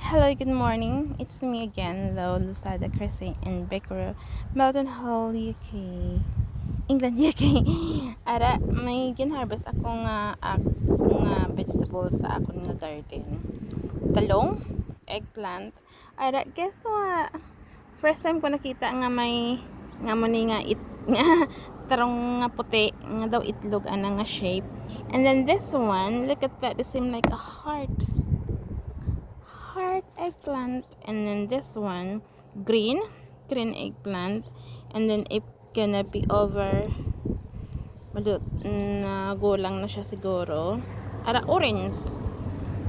Hello, good morning. It's me again, Lo Lusada Chrissy in Bakery, Melton Hall, UK. England, UK. Ara, may ginharvest akong vegetables sa akong nga garden. Talong, eggplant. Ara, guess what? First time ko nakita nga may nga mo ni nga nga tarong nga puti nga daw itlog ana nga shape. And then this one, look at that. It seemed like a heart eggplant. And then this one, green eggplant. And then it gonna be over malut na gulang na siya siguro. Ara, orange,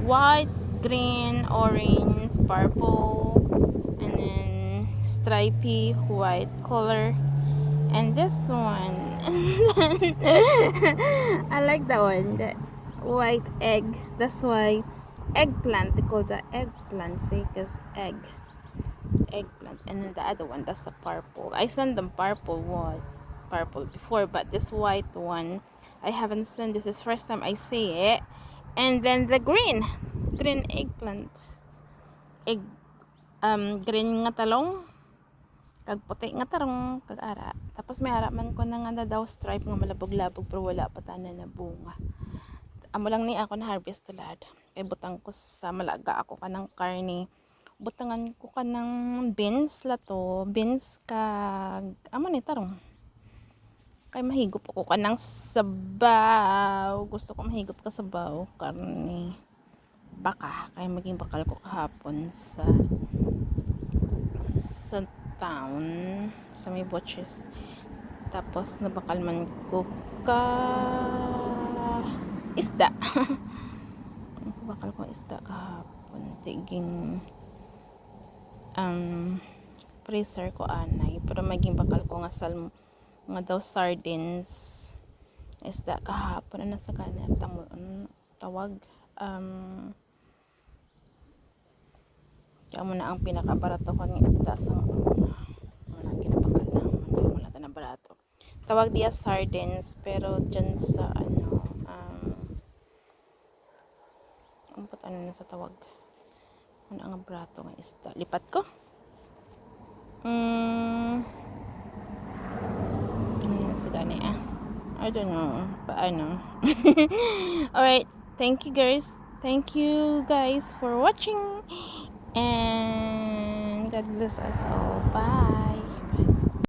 white, green, orange, purple, and then stripy white color. And this one I like that one, the white egg. That's why eggplant, they call the eggplant, see, because eggplant. And then the other one, that's the purple. I sent them purple before, but this white one I haven't seen. This is first time I see it. And then the green eggplant, egg green nga talong, kag puti nga tarong, kag ara. Tapos may ara man ko na nga daw stripe nga malabog-labog, pero wala pa tanan na bunga. Amo lang ni ako na harvest tulad. Kay butang ko sa malaga ako kanang karne. Butangan ko kanang beans lato, beans kag amo ni tarong. Kay mahigop ako kanang sabaw. Gusto ko mahigop ka sabaw karne baka, kay maging bakal ko kahapon sa town sa may butches. Tapos nabakal man ko ka isda. Bakal ko isda kahapon. Tiging freezer ko anay. Pero maging bakal ko nga nga daw sardines. Isda kahapon. Ano sa kanya? Tawag. Kaya mo na ang pinakabarato ko ng isda sa mga kinabakal na. Wala ta na barato. Tawag diya sardines. Pero dyan sa ano na sa tawag. Ano ang brato ng isda? Lipat ko? Sigani I don't know. Paano? Alright. Thank you guys. Thank you guys for watching. And God bless us all. Bye.